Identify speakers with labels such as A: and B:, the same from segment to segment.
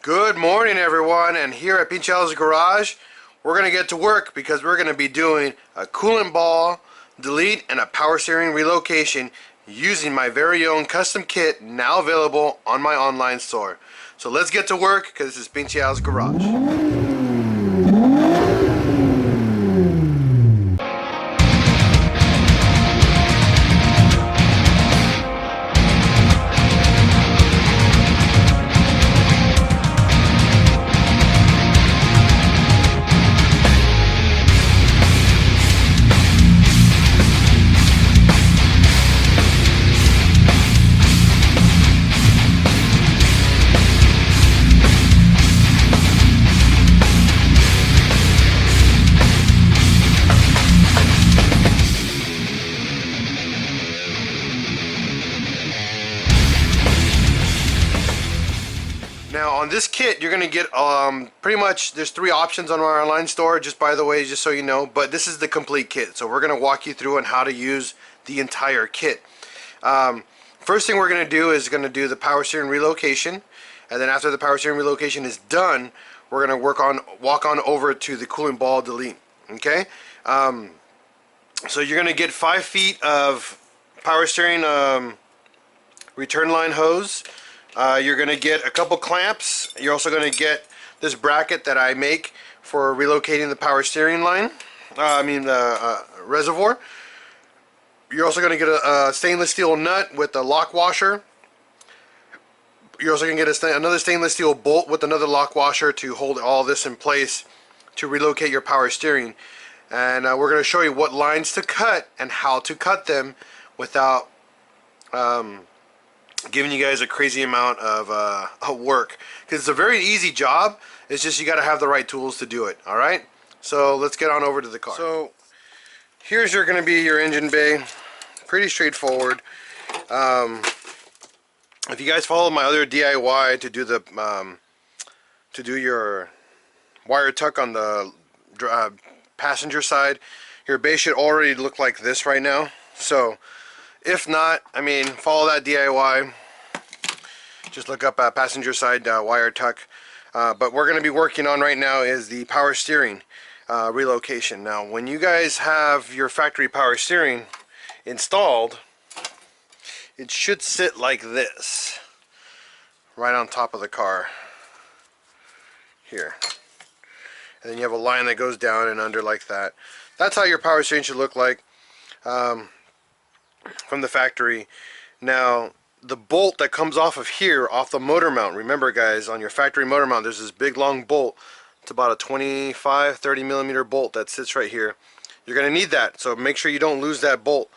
A: Good morning, everyone, and here at PincheAls Garage, we're going to get to work because we're going to be doing a coolant ball delete and a power steering relocation using my very own custom kit now available on my online store. So let's get to work because this is PincheAls Garage. Now on this kit you're gonna get pretty much, there's three options on our online store, just by the way, just so you know, but this is the complete kit, so we're gonna walk you through on how to use the entire kit. First thing we're gonna do is gonna do the power steering relocation, and then after the power steering relocation is done, we're gonna walk on over to the coolant ball delete. Okay, so you're gonna get 5 feet of power steering return line hose. You're going to get a couple clamps. You're also going to get this bracket that I make for relocating the power steering line. The reservoir. You're also going to get a stainless steel nut with a lock washer. You're also going to get another stainless steel bolt with another lock washer to hold all this in place to relocate your power steering. And we're going to show you what lines to cut and how to cut them without giving you guys a crazy amount of work, because it's a very easy job. It's just you got to have the right tools to do it. Alright, so let's get on over to the car. So here's going to be your engine bay. Pretty straightforward. If you guys follow my other DIY to do the your wire tuck on the passenger side, your bay should already look like this right now. So if not, follow that DIY. Just look up passenger side wire tuck. But we're going to be working on right now is the power steering relocation. Now, when you guys have your factory power steering installed, it should sit like this, right on top of the car here. And then you have a line that goes down and under like that. That's how your power steering should look like from the factory. Now the bolt that comes off of here, off the motor mount, remember guys, on your factory motor mount there's this big long bolt. It's about a 25-30 millimeter bolt that sits right here. You're gonna need that, so make sure you don't lose that bolt.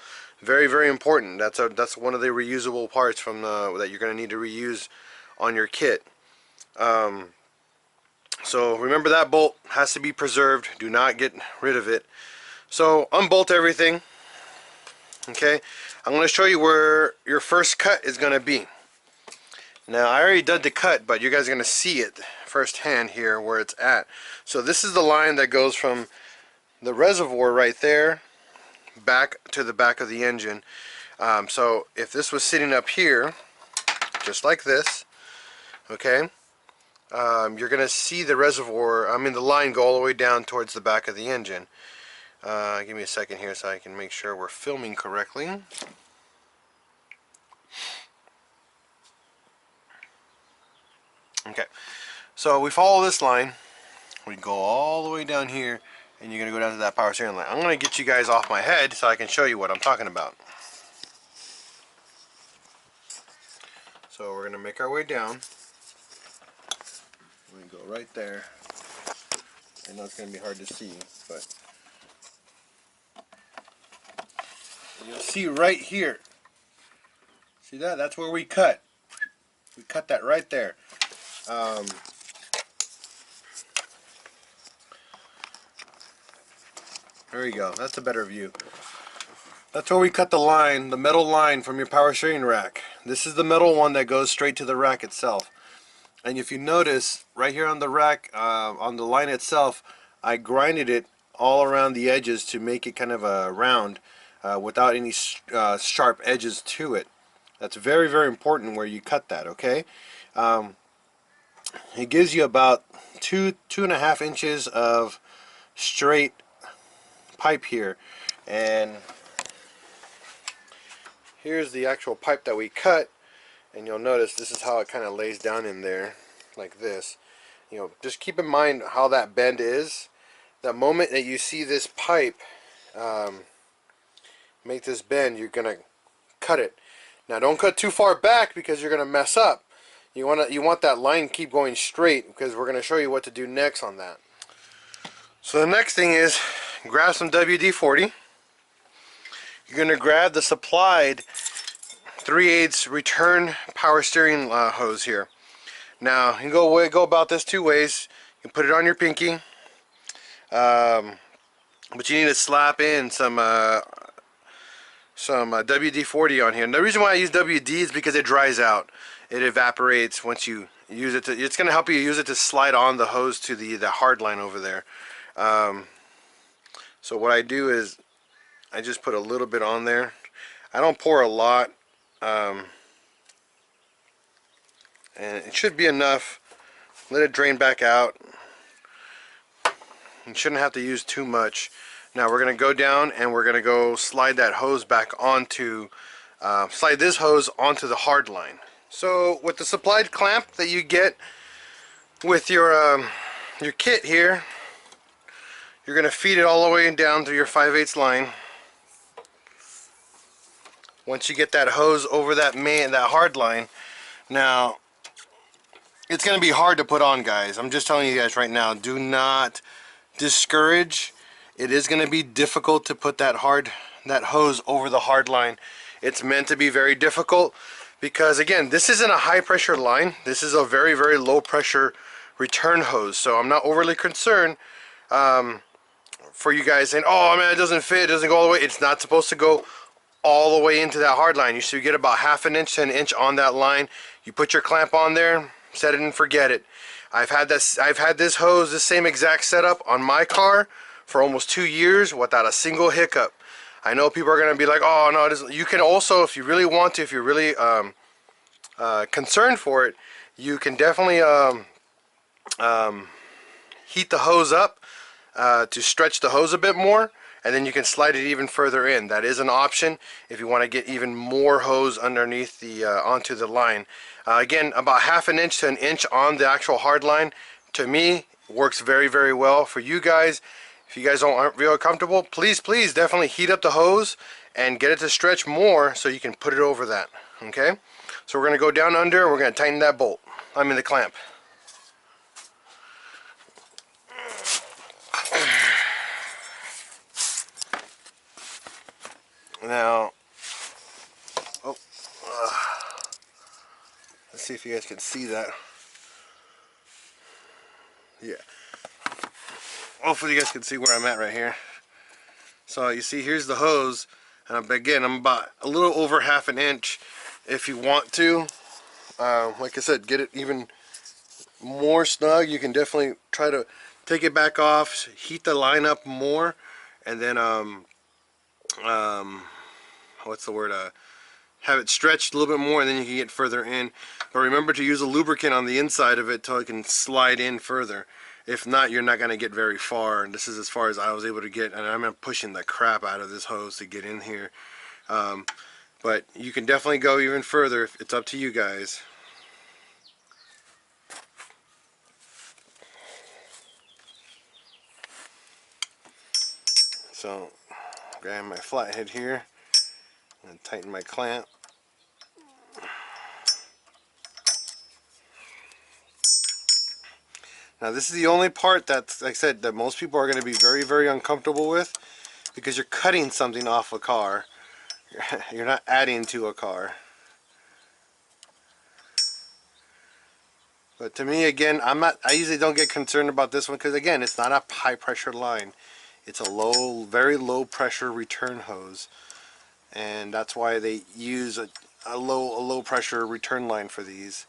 A: Very, very important. That's one of the reusable parts from that you're gonna need to reuse on your kit. So remember, that bolt has to be preserved. Do not get rid of it. So unbolt everything. Okay, I'm going to show you where your first cut is going to be. Now I already did the cut, but you guys are going to see it firsthand here where it's at. So this is the line that goes from the reservoir right there back to the back of the engine. So if this was sitting up here just like this, okay, you're going to see the reservoir, the line go all the way down towards the back of the engine. Give me a second here so I can make sure we're filming correctly. Okay, so we follow this line, we go all the way down here, and you're going to go down to that power steering line. I'm going to get you guys off my head so I can show you what I'm talking about. So we're going to make our way down. We go right there. I know it's going to be hard to see, but you'll see right here. See that? That's where we cut. We cut that right there. There you go. That's a better view. That's where we cut the line, the metal line from your power steering rack. This is the metal one that goes straight to the rack itself. And if you notice, right here on the rack, on the line itself, I grinded it all around the edges to make it kind of a round without any sharp edges to it. That's very, very important where you cut that, okay? And it gives you about 2.5 inches of straight pipe here, and here's the actual pipe that we cut, and you'll notice this is how it kind of lays down in there like this. You know, just keep in mind how that bend is. The moment that you see this pipe make this bend, you're gonna cut it. Now don't cut too far back because you're gonna mess up. You want that line to keep going straight, because we're gonna show you what to do next on that. So the next thing is grab some WD-40. You're gonna grab the supplied 3/8 return power steering hose here. Now you can go about this two ways. You can put it on your pinky, but you need to slap in some WD-40 on here. And the reason why I use WD is because it dries out. It evaporates once you use it. It's going to help you use it to slide on the hose to the hard line over there. So what I do is I just put a little bit on there. I don't pour a lot, and it should be enough. Let it drain back out. You shouldn't have to use too much. Now we're going to go down and we're going to go slide that hose back onto, slide this hose onto the hard line. So with the supplied clamp that you get with your kit here, you're going to feed it all the way down through your 5/8 line. Once you get that hose over that hard line, now it's going to be hard to put on, guys. I'm just telling you guys right now, do not discourage. It is going to be difficult to put that hose over the hard line. It's meant to be very difficult because, again, this isn't a high pressure line. This is a very, very low pressure return hose. So I'm not overly concerned for you guys saying, oh man, it doesn't fit, it doesn't go all the way. It's not supposed to go all the way into that hard line. You should get about 1/2 inch to 1 inch on that line. You put your clamp on there, set it and forget it. I've had this hose, this same exact setup on my car for almost 2 years without a single hiccup. I know people are going to be like, oh no, it isn't. You can also, if you really want to, if you're really concerned for it, you can definitely heat the hose up to stretch the hose a bit more, and then you can slide it even further in. That is an option if you want to get even more hose underneath the onto the line. Again, about 1/2 inch to 1 inch on the actual hard line, to me, works very, very well. For you guys, if you guys aren't real comfortable, please definitely heat up the hose and get it to stretch more so you can put it over that. Okay, so we're going to go down under and we're going to tighten that bolt, the clamp. Now, let's see if you guys can see that. Yeah. Hopefully you guys can see where I'm at right here. So you see, here's the hose, and again, I'm about a little over 1/2 inch. If you want to, like I said, get it even more snug, you can definitely try to take it back off, heat the line up more, and then what's the word, have it stretched a little bit more, and then you can get further in. But remember to use a lubricant on the inside of it till it can slide in further. If not, you're not going to get very far, and this is as far as I was able to get, and I'm pushing the crap out of this hose to get in here. But you can definitely go even further. It's up to you guys. So grab my flathead here and tighten my clamp. Now this is the only part that's, like I said, that most people are going to be very, very uncomfortable with, because you're cutting something off a car. You're not adding to a car. But to me, again, I usually don't get concerned about this one because, again, it's not a high pressure line. It's a very low pressure return hose, and that's why they use a low pressure return line for these.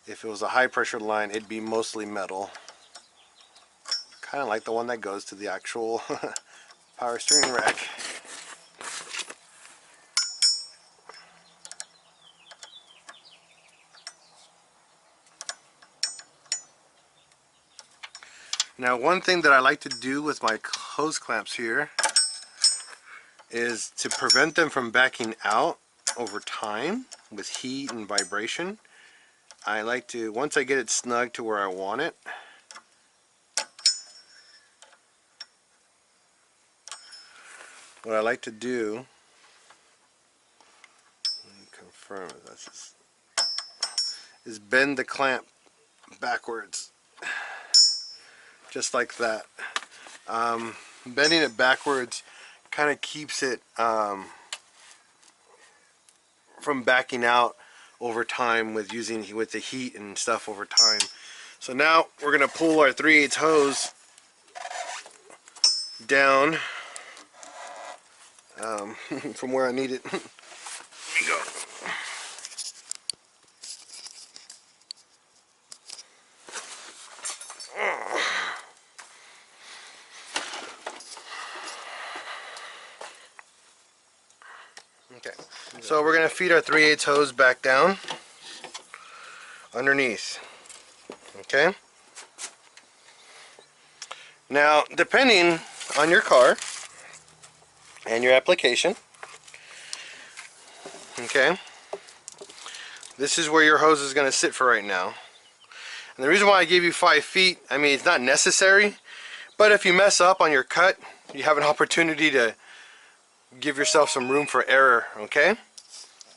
A: If it was a high pressure line, it'd be mostly metal, kind of like the one that goes to the actual power steering rack. Now one thing that I like to do with my hose clamps here is to prevent them from backing out over time with heat and vibration. I like to, once I get it snug to where I want it, what I like to do, let me confirm this, is bend the clamp backwards, just like that. Bending it backwards kind of keeps it from backing out over time with the heat and stuff over time. So now we're gonna pull our 3/8 hose down from where I need it. Here we go. Okay, so we're gonna feed our 3/8 hose back down underneath. Okay. Now, depending on your car and your application, okay, this is where your hose is going to sit for right now. And the reason why I gave you 5 feet, I mean, it's not necessary, but if you mess up on your cut, you have an opportunity to give yourself some room for error, okay?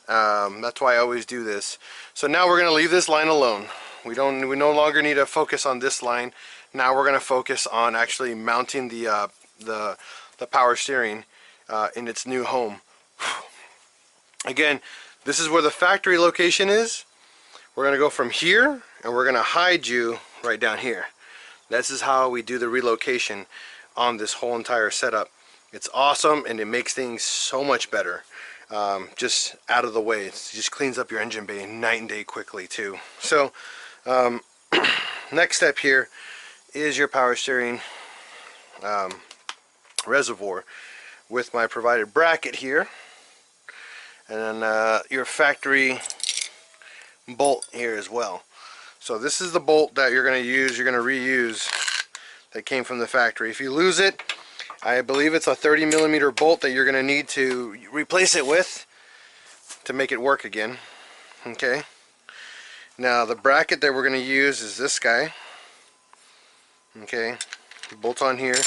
A: That's why I always do this. So now we're going to leave this line alone. We no longer need to focus on this line. Now we're going to focus on actually mounting the power steering in its new home. Again, this is where the factory location is. We're going to go from here and we're going to hide you right down here. This is how we do the relocation on this whole entire setup. It's awesome and it makes things so much better. Just out of the way. It just cleans up your engine bay night and day quickly too. So next step here is your power steering reservoir with my provided bracket here, and then your factory bolt here as well. So this is the bolt that you're going to use, you're going to reuse, that came from the factory. If you lose it, I believe it's a 30mm bolt that you're going to need to replace it with to make it work again. Okay. Now the bracket that we're going to use is this guy. Okay, bolt on here.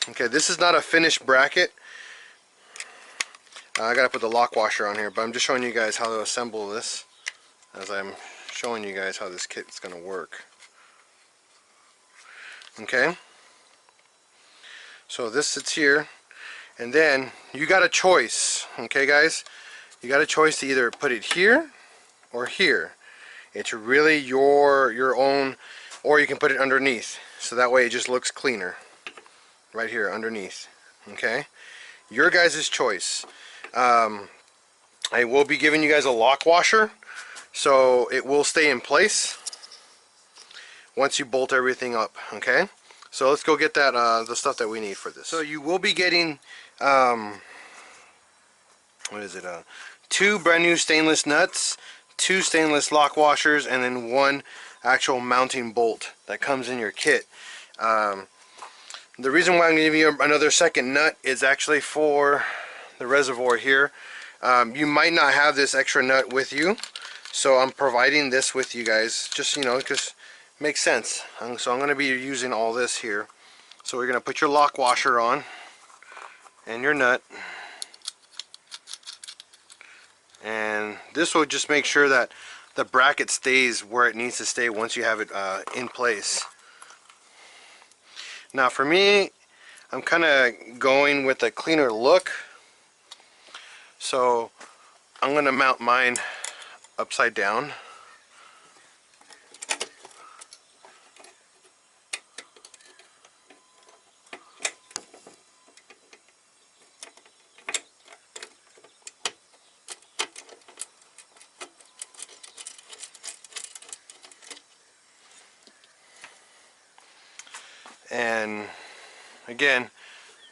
A: Okay, this is not a finished bracket. I gotta put the lock washer on here, but I'm just showing you guys how to assemble this as I'm showing you guys how this kit's gonna work. Okay, so this sits here, and then you got a choice. Okay guys, you got a choice to either put it here or here. It's really your own, or you can put it underneath, so that way it just looks cleaner right here underneath. Okay, your guys' choice. I will be giving you guys a lock washer, so it will stay in place once you bolt everything up. Okay, so let's go get that the stuff that we need for this. So you will be getting what is it, 2 brand new stainless nuts, 2 stainless lock washers, and then 1 actual mounting bolt that comes in your kit. The reason why I'm giving you another second nut is actually for the reservoir here. You might not have this extra nut with you, so I'm providing this with you guys, just, you know, because it makes sense. So I'm going to be using all this here. So we're going to put your lock washer on and your nut, and this will just make sure that the bracket stays where it needs to stay once you have it in place. Now for me, I'm kind of going with a cleaner look, so I'm going to mount mine upside down. And again,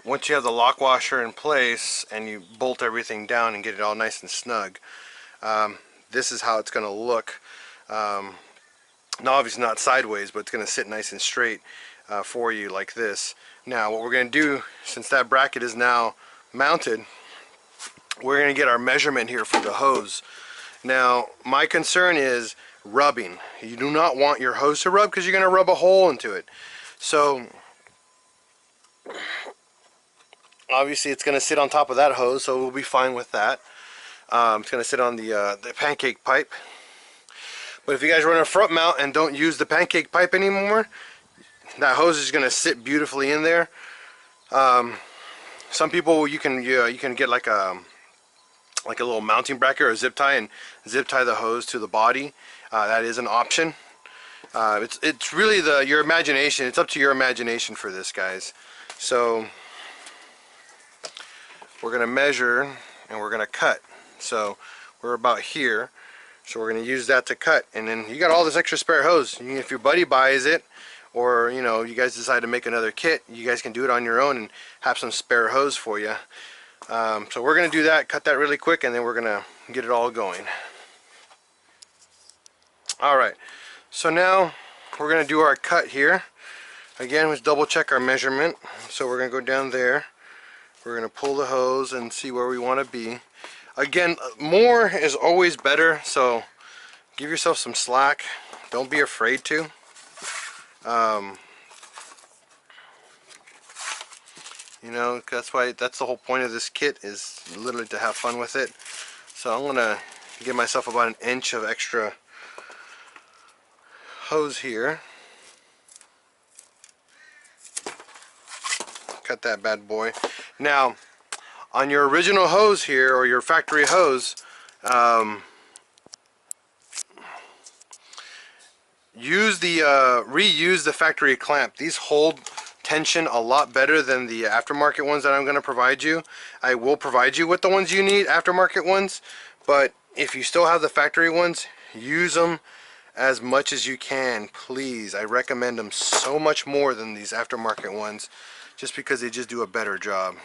A: once you have the lock washer in place and you bolt everything down and get it all nice and snug, this is how it's going to look. Now obviously not sideways, but it's going to sit nice and straight. for you like this. Now what we're going to do, since that bracket is now mounted, we're going to get our measurement here for the hose. Now my concern is rubbing. You do not want your hose to rub because you're going to rub a hole into it. So obviously it's going to sit on top of that hose, so we'll be fine with that. It's going to sit on the pancake pipe. But if you guys run a front mount and don't use the pancake pipe anymore, that hose is going to sit beautifully in there. Some people, you can get like a little mounting bracket or a zip tie and zip tie the hose to the body. That is an option. It's really your imagination. It's up to your imagination for this, guys. So we're going to measure and we're going to cut. So we're about here. So we're going to use that to cut, and then you got all this extra spare hose. If your buddy buys it, or you guys decide to make another kit, you guys can do it on your own and have some spare hose for you. So we're going to do that, cut that really quick, and then we're going to get it all going. Alright, so now we're going to do our cut here. Again, let's double check our measurement. So we're going to go down there. We're going to pull the hose and see where we want to be. Again, more is always better, so give yourself some slack. Don't be afraid to. That's the whole point of this kit, is literally to have fun with it. So I'm gonna give myself about an inch of extra hose here. Cut that bad boy. Now, on your original hose here, or your factory hose, reuse the factory clamp. These hold tension a lot better than the aftermarket ones that I'm going to provide you. I will provide you with the ones you need, aftermarket ones, but if you still have the factory ones, use them as much as you can, please. I recommend them so much more than these aftermarket ones, just because they just do a better job.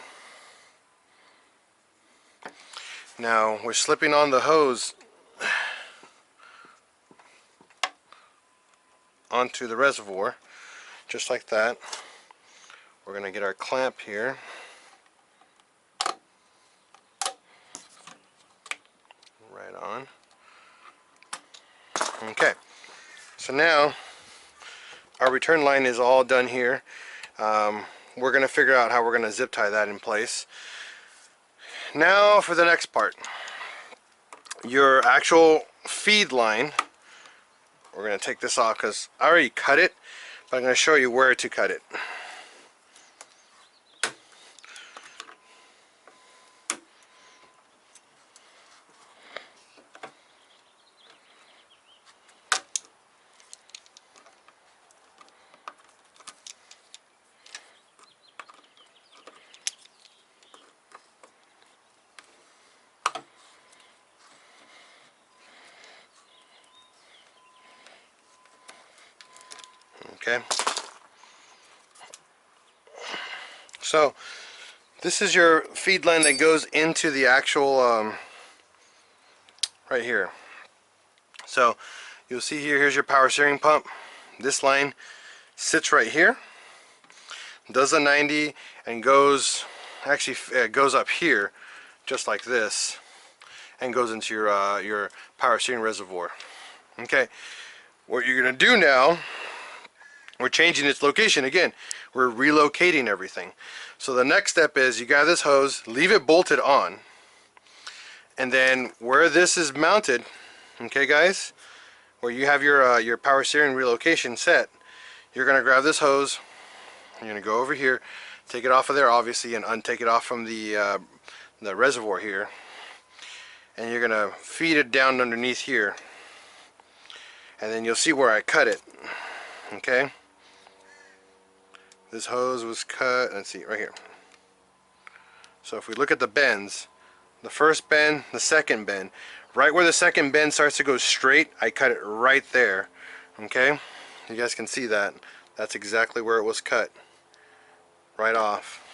A: Now we're slipping on the hose onto the reservoir, just like that. We're going to get our clamp here. Right on. Okay, so now our return line is all done here. We're going to figure out how we're going to zip tie that in place. Now for the next part, your actual feed line. We're going to take this off because I already cut it, but I'm going to show you where to cut it. Okay, so this is your feed line that goes into the actual right here. So you'll see here, here's your power steering pump. This line sits right here, does a 90, and goes goes up here just like this, and goes into your power steering reservoir. Okay, what you're gonna do now, we're changing its location again. We're relocating everything. So the next step is you got this hose, leave it bolted on, and then where this is mounted, okay guys, where you have your power steering relocation set, you're gonna grab this hose, you're gonna go over here, take it off of there obviously, and untake it off from the reservoir here, and you're gonna feed it down underneath here, and then you'll see where I cut it. Okay, this hose was cut, let's see, right here. So if we look at the bends, the first bend, the second bend, right where the second bend starts to go straight, I cut it right there. Okay, you guys can see that. That's exactly where it was cut, right off.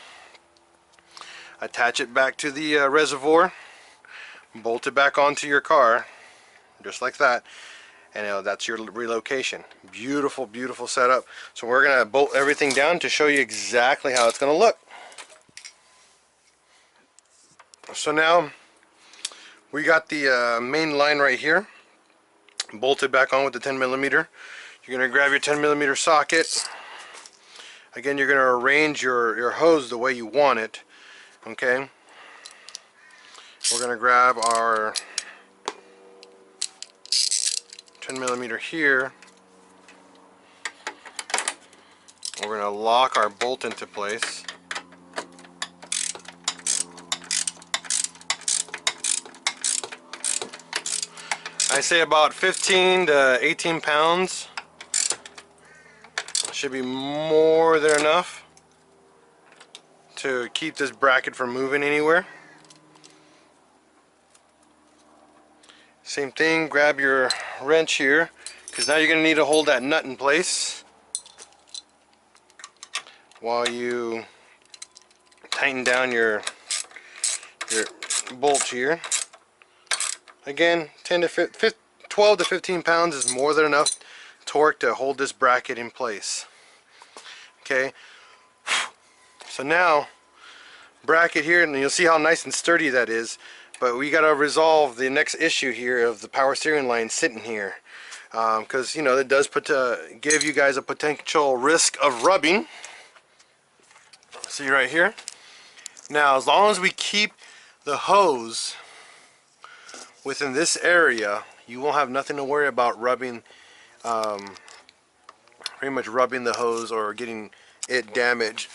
A: Attach it back to the reservoir, bolt it back onto your car, just like that. and that's your relocation. Beautiful, beautiful setup. So we're gonna bolt everything down to show you exactly how it's gonna look. So now we got the main line right here bolted back on with the 10mm. You're gonna grab your 10mm socket. Again, you're gonna arrange your hose the way you want it. Okay. We're gonna grab our 10mm here. We're gonna lock our bolt into place. I say about 15 to 18 pounds. Should be more than enough to keep this bracket from moving anywhere. Same thing, grab your wrench here, because now you're going to need to hold that nut in place while you tighten down your bolt here. Again, 12 to 15 pounds is more than enough torque to hold this bracket in place. Okay, so now bracket here, and you'll see how nice and sturdy that is. But we got to resolve the next issue here of the power steering line sitting here, because you know it does give you guys a potential risk of rubbing. See right here. Now, as long as we keep the hose within this area, you won't have nothing to worry about rubbing, pretty much rubbing the hose or getting it damaged.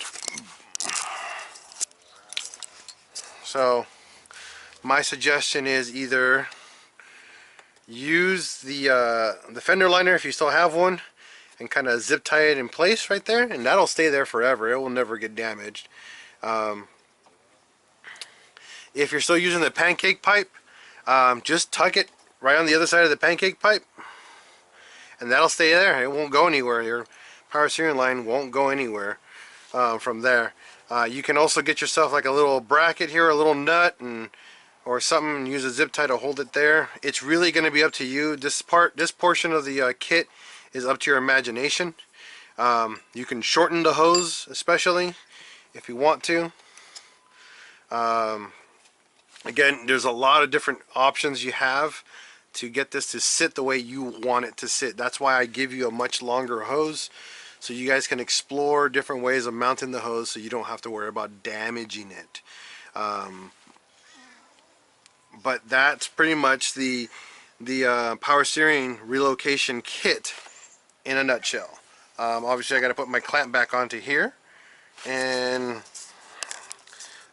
A: So my suggestion is either use the fender liner if you still have one and kind of zip tie it in place right there, and that'll stay there forever. It will never get damaged. If you're still using the pancake pipe, just tuck it right on the other side of the pancake pipe, and that'll stay there. It won't go anywhere. Your power steering line won't go anywhere from there. You can also get yourself like a little bracket here, a little nut, or something, and use a zip tie to hold it there. It's really going to be up to you. This portion of the kit is up to your imagination. You can shorten the hose, especially if you want to. Again, there's a lot of different options you have to get this to sit the way you want it to sit. That's why I give you a much longer hose, so you guys can explore different ways of mounting the hose so you don't have to worry about damaging it. But that's pretty much the power steering relocation kit in a nutshell. Obviously I got to put my clamp back onto here, and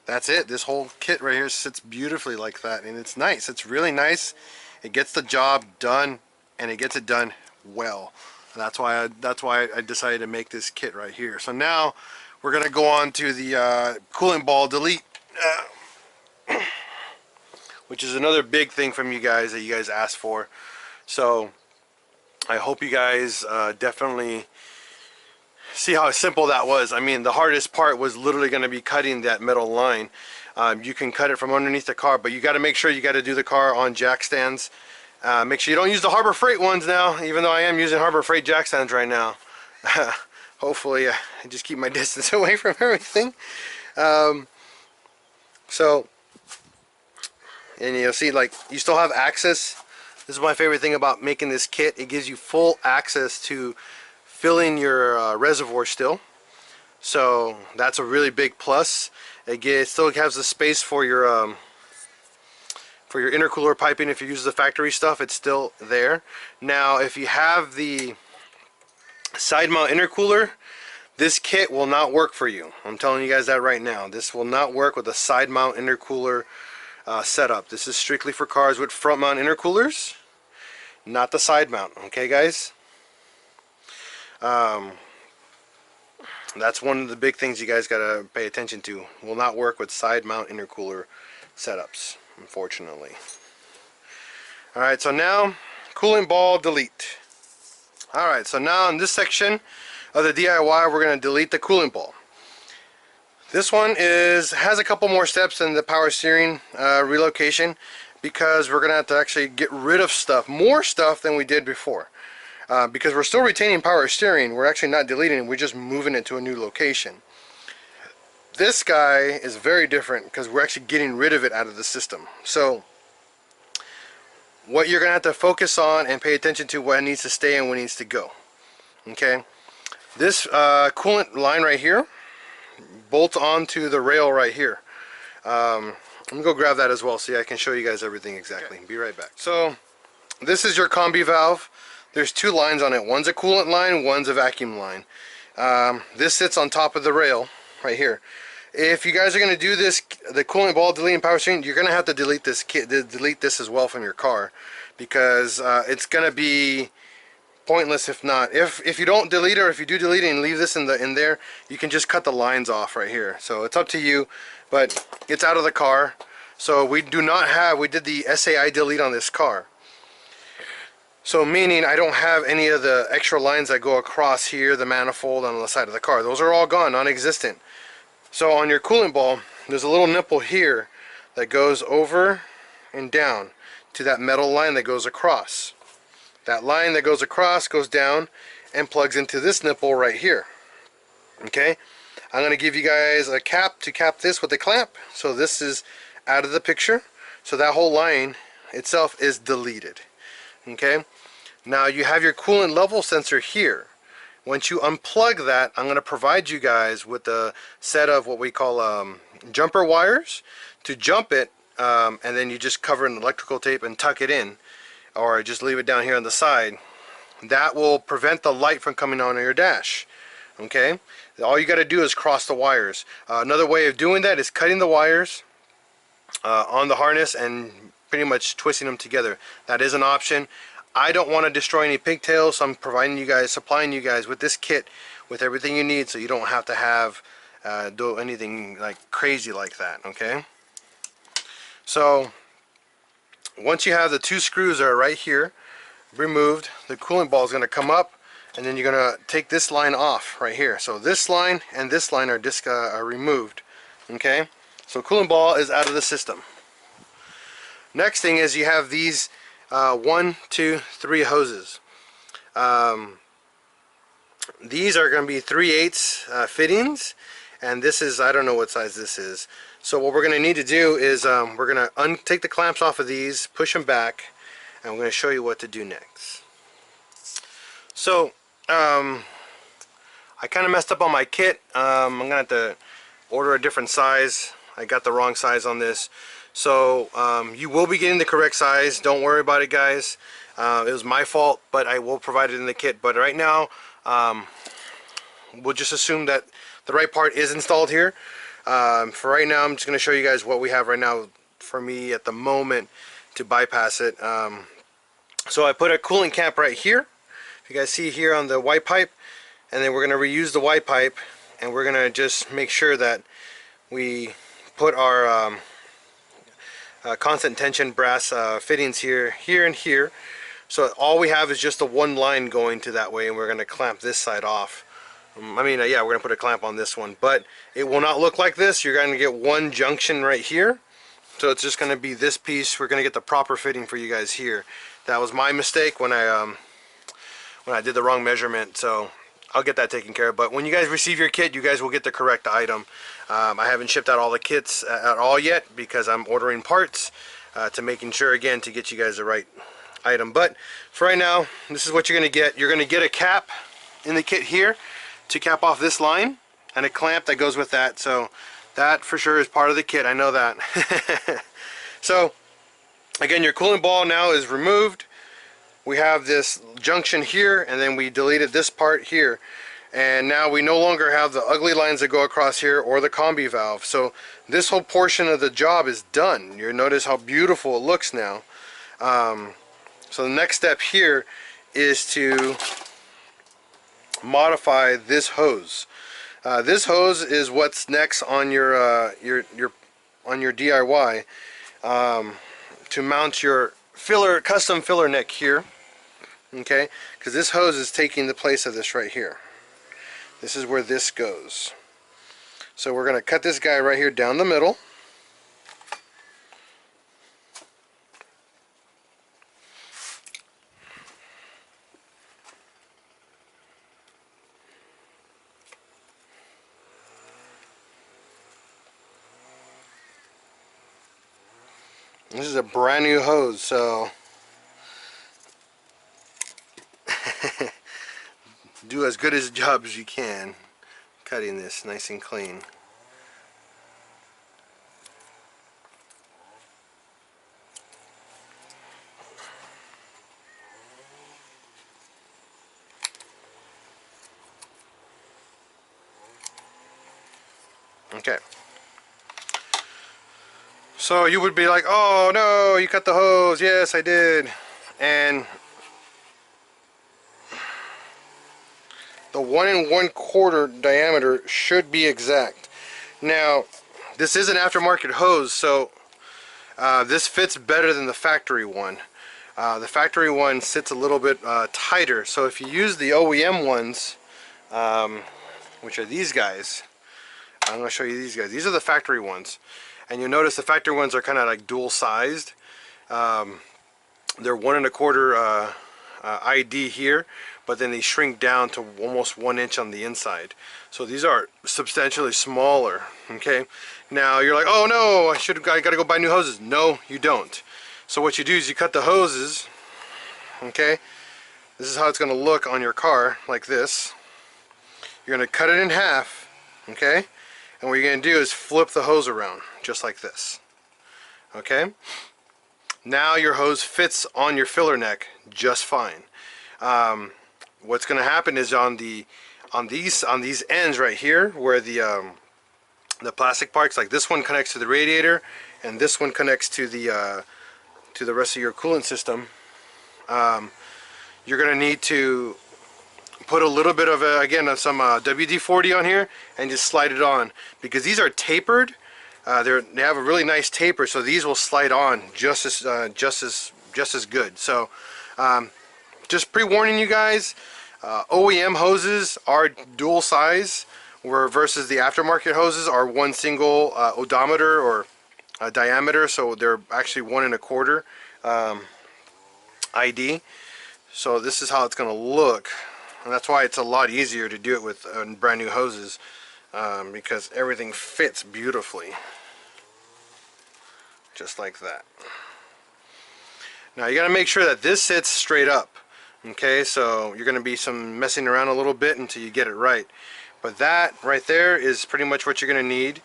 A: that's it. This whole kit right here sits beautifully like that, and it's nice. It's really nice. It gets the job done, and it gets it done well. That's why I decided to make this kit right here. So now we're gonna go on to the coolant ball delete, which is another big thing from you guys that you guys asked for. So I hope you guys definitely see how simple that was. I mean, the hardest part was literally going to be cutting that metal line. You can cut it from underneath the car, but you got to make sure you got to do the car on jack stands. Make sure you don't use the Harbor Freight ones now, even though I am using Harbor Freight jack stands right now. Hopefully I just keep my distance away from everything. So, and you'll see, like, you still have access. This is my favorite thing about making this kit. It gives you full access to filling your reservoir still. So that's a really big plus. It still has the space for your intercooler piping. If you use the factory stuff, it's still there. Now if you have the side mount intercooler, this kit will not work for you. I'm telling you guys that right now. This will not work with a side mount intercooler setup. This is strictly for cars with front mount intercoolers, not the side mount. Okay guys, that's one of the big things you guys gotta pay attention to. Will not work with side mount intercooler setups, unfortunately. Alright, so now coolant ball delete. Alright, so now in this section of the DIY, we're going to delete the coolant ball. This one has a couple more steps than the power steering relocation, because we're gonna have to actually get rid of stuff, more stuff than we did before. Because we're still retaining power steering, we're actually not deleting it, we're just moving it to a new location. This guy is very different because we're actually getting rid of it out of the system. So what you're gonna have to focus on and pay attention to what needs to stay and what needs to go. Okay, this coolant line right here bolts onto the rail right here. I'm gonna go grab that as well so I can show you guys everything exactly. Okay. Be right back. So this is your combi valve. There's two lines on it. One's a coolant line, one's a vacuum line. This sits on top of the rail right here. If you guys are going to do this, the coolant ball deleting power steering, you're going to have to delete this delete this as well from your car, because it's going to be pointless if not. If you don't delete it, or if you do delete it and leave this in there, you can just cut the lines off right here. So it's up to you, but it's out of the car. So we did the SAI delete on this car. So meaning I don't have any of the extra lines that go across here, the manifold on the side of the car. Those are all gone, non-existent. So on your coolant ball, there's a little nipple here that goes over and down to that metal line that goes across. That line that goes across goes down and plugs into this nipple right here. Okay, I'm going to give you guys a cap to cap this with a clamp, so this is out of the picture. So that whole line itself is deleted. Okay, now you have your coolant level sensor here. Once you unplug that, I'm going to provide you guys with a set of what we call jumper wires to jump it, and then you just cover it in electrical tape and tuck it in, or just leave it down here on the side. That will prevent the light from coming on your dash. Okay, all you got to do is cross the wires. Another way of doing that is cutting the wires on the harness and pretty much twisting them together. That is an option. I don't want to destroy any pigtails, so I'm supplying you guys with this kit with everything you need, so you don't have to do anything like crazy like that. Okay, so once you have the two screws that are right here removed, the coolant ball is going to come up, and then you're going to take this line off right here. So this line and this line are removed. Okay, so coolant ball is out of the system. Next thing is you have these 1, 2, 3 hoses. These are going to be 3/8 fittings, and this is, I don't know what size this is. So what we're going to need to do is we're going to take the clamps off of these, push them back, and I'm going to show you what to do next. So I kind of messed up on my kit. I'm going to have to order a different size. I got the wrong size on this. So you will be getting the correct size. Don't worry about it, guys. It was my fault, but I will provide it in the kit. But right now, we'll just assume that the right part is installed here. For right now, I'm just going to show you guys what we have right now for me at the moment to bypass it. So I put a coolant cap right here. If you guys see here on the white pipe, and then we're going to reuse the white pipe, and we're going to just make sure that we put our constant tension brass fittings here, and here. So all we have is just the one line going to that way, and we're going to clamp this side off. Yeah, we're going to put a clamp on this one, but it will not look like this. You're going to get one junction right here. So it's just going to be this piece. We're going to get the proper fitting for you guys here. That was my mistake when I did the wrong measurement. So I'll get that taken care of. But when you guys receive your kit, you guys will get the correct item. I haven't shipped out all the kits at all yet because I'm ordering parts to making sure, again, to get you guys the right item. But for right now, this is what you're going to get. You're going to get a cap in the kit here to cap off this line, and a clamp that goes with that. So that for sure is part of the kit. I know that. So again, your coolant ball now is removed. We have this junction here, and then we deleted this part here, and now we no longer have the ugly lines that go across here or the combi valve. So this whole portion of the job is done. You notice how beautiful it looks now. So the next step here is to modify this hose. This hose is what's next on your DIY to mount your custom filler neck here. Okay, because this hose is taking the place of this right here. This is where this goes. So we're going to cut this guy right here down the middle. This is a brand new hose, so do as good a job as you can cutting this nice and clean. Okay. So you would be like, oh no, you cut the hose. Yes, I did. And the 1 1/4 diameter should be exact. Now, this is an aftermarket hose, so this fits better than the factory one. The factory one sits a little bit tighter, so if you use the OEM ones, which are these guys, I'm going to show you these guys. These are the factory ones, and you'll notice the factory ones are kind of like dual sized. They're 1 1/4 ID here, but then they shrink down to almost 1 inch on the inside. So these are substantially smaller. Okay, now you're like, oh no, I gotta go buy new hoses. No, you don't. So what you do is you cut the hoses. Okay, this is how it's going to look on your car, like this. You're going to cut it in half. Okay, and what you're going to do is flip the hose around just like this. Okay, now your hose fits on your filler neck just fine. What's going to happen is on these ends right here, where the plastic parts, like this one connects to the radiator and this one connects to the rest of your coolant system, you're going to need to put a little bit of again some WD-40 on here and just slide it on, because these are tapered. They have a really nice taper, so these will slide on just as good. So just pre-warning you guys, OEM hoses are dual size, versus the aftermarket hoses are one single odometer or diameter, so they're actually 1 1/4 ID. So this is how it's going to look, and that's why it's a lot easier to do it with brand new hoses, because everything fits beautifully, just like that. Now you got to make sure that this sits straight up. Okay, so you're going to be messing around a little bit until you get it right, but that right there is pretty much what you're going to need.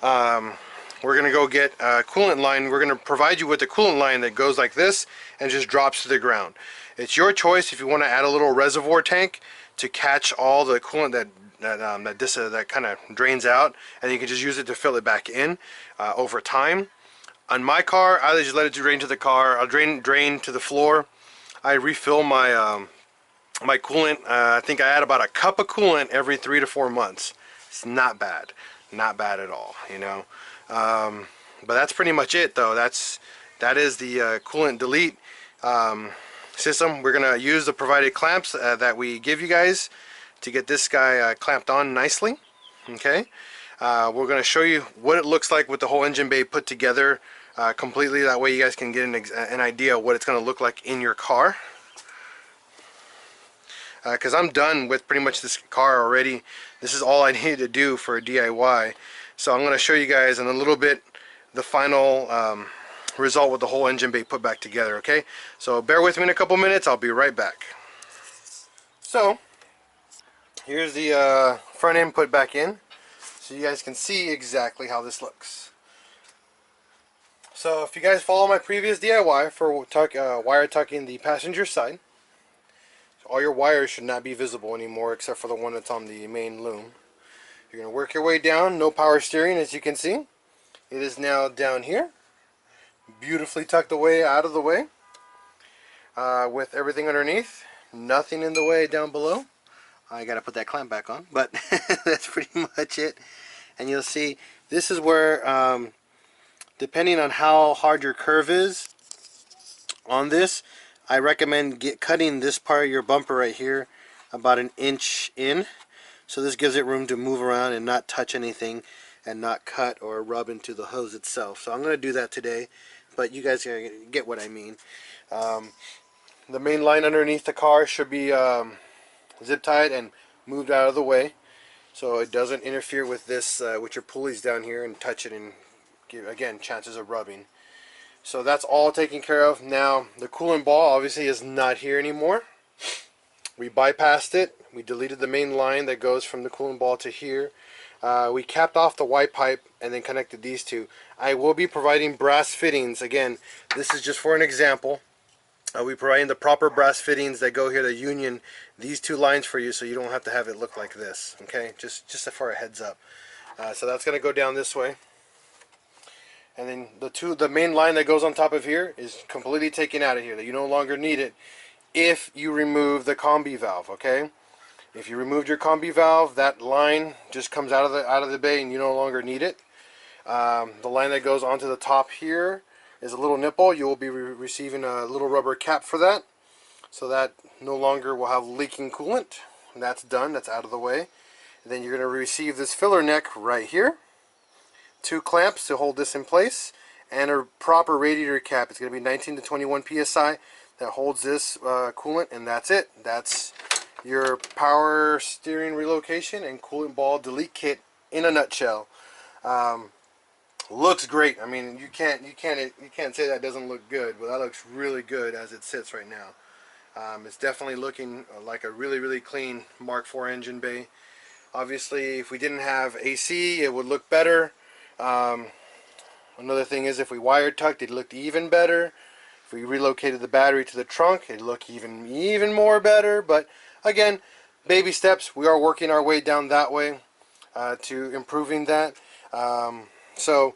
A: We're going to go get a coolant line. We're going to provide you with a coolant line that goes like this and just drops to the ground. It's your choice if you want to add a little reservoir tank to catch all the coolant that kind of drains out, and you can just use it to fill it back in over time. On my car, I just let it drain to the car. I'll drain to the floor. I refill my my coolant. I think I add about a cup of coolant every 3 to 4 months. It's not bad at all, you know. But that's pretty much it, though. That is the coolant delete system. We're gonna use the provided clamps that we give you guys to get this guy clamped on nicely. Okay, we're gonna show you what it looks like with the whole engine bay put together completely. That way you guys can get an idea of what it's gonna look like in your car. Because I'm done with pretty much this car already. This is all I needed to do for a DIY. So I'm going to show you guys in a little bit the final result with the whole engine bay put back together. Okay, so bear with me in a couple minutes. I'll be right back. So here's the front end put back in, so you guys can see exactly how this looks. So if you guys follow my previous DIY for wire tucking the passenger side, all your wires should not be visible anymore except for the one that's on the main loom. You're going to work your way down, no power steering, as you can see. It is now down here, beautifully tucked away out of the way, with everything underneath, nothing in the way down below. I got to put that clamp back on, but that's pretty much it. And you'll see this is where, depending on how hard your curve is on this, I recommend cutting this part of your bumper right here about 1 inch in, so this gives it room to move around and not touch anything and not cut or rub into the hose itself. So I'm going to do that today, but you guys get what I mean. The main line underneath the car should be zip tied and moved out of the way, so it doesn't interfere with this with your pulleys down here and touch it and give, again, chances of rubbing. So that's all taken care of. Now the coolant ball obviously is not here anymore. We bypassed it. We deleted the main line that goes from the coolant ball to here. We capped off the white pipe and then connected these two. I will be providing brass fittings. Again, this is just for an example. We're providing the proper brass fittings that go here to union these two lines for you, so you don't have to have it look like this. Okay, just for a heads up. So that's going to go down this way, and then the main line that goes on top of here is completely taken out of here. That you no longer need it if you remove the combi valve. Okay, if you removed your combi valve, that line just comes out of the bay, and you no longer need it. The line that goes onto the top here is a little nipple. You will be receiving a little rubber cap for that, so that no longer will have leaking coolant. And that's done. That's out of the way. And then you're going to receive this filler neck right here, 2 clamps to hold this in place, and a proper radiator cap. It's going to be 19 to 21 psi that holds this coolant, and that's it. That's your power steering relocation and coolant ball delete kit in a nutshell. Looks great. I mean, you can't say that doesn't look good, but that looks really good as it sits right now. It's definitely looking like a really clean Mark IV engine bay. Obviously, if we didn't have AC, it would look better. Another thing is, if we wire tucked, it looked even better. If we relocated the battery to the trunk, it'd look even more better. But again, baby steps. We are working our way down that way to improving that. So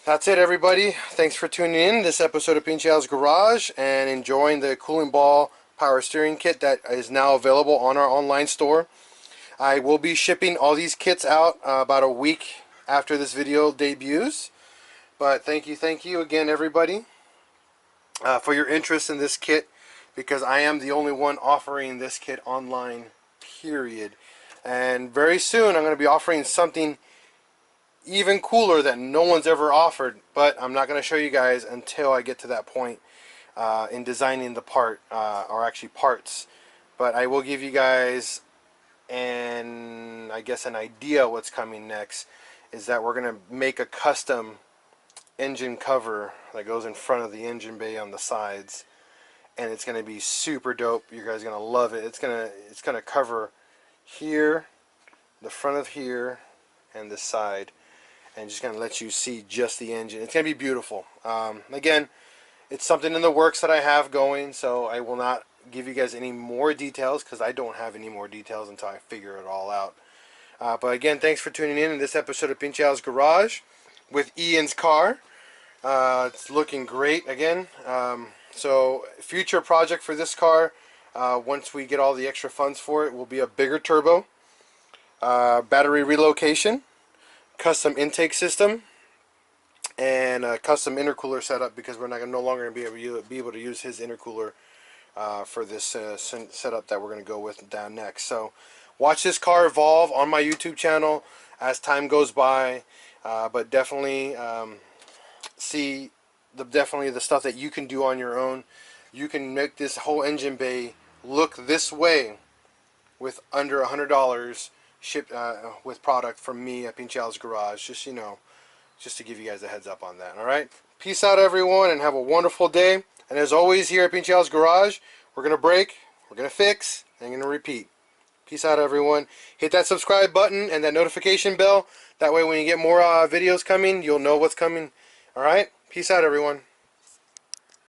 A: that's it, everybody. Thanks for tuning in this episode of PincheAls Garage and enjoying the cooling ball power steering kit that is now available on our online store. I will be shipping all these kits out about a week after this video debuts. But thank you again, everybody, for your interest in this kit, because I am the only one offering this kit online, period. And very soon I'm going to be offering something even cooler that no one's ever offered, but I'm not going to show you guys until I get to that point in designing the part, or actually parts. But I will give you guys I guess an idea what's coming next. Is that we're going to make a custom engine cover that goes in front of the engine bay on the sides, and it's going to be super dope. You guys are going to love it. It's going to cover here, the front of here, and the side, and just going to let you see just the engine. It's going to be beautiful. Again, it's something in the works that I have going, so I will not give you guys any more details, because I don't have any more details until I figure it all out. But again, thanks for tuning in this episode of PincheAls Garage with Ian's car. It's looking great again. So future project for this car, once we get all the extra funds for it, will be a bigger turbo, battery relocation, custom intake system, and a custom intercooler setup, because we're no longer going to be able to use his intercooler for this setup that we're going to go with down next. So watch this car evolve on my YouTube channel as time goes by, but definitely see the stuff that you can do on your own. You can make this whole engine bay look this way with under $100 shipped with product from me at PincheAls Garage. Just to give you guys a heads up on that. Alright? Peace out, everyone, and have a wonderful day. And as always, here at PincheAls Garage, we're going to break, we're going to fix, and we're going to repeat. Peace out, everyone. Hit that subscribe button and that notification bell. That way when you get more videos coming, you'll know what's coming. Alright? Peace out, everyone.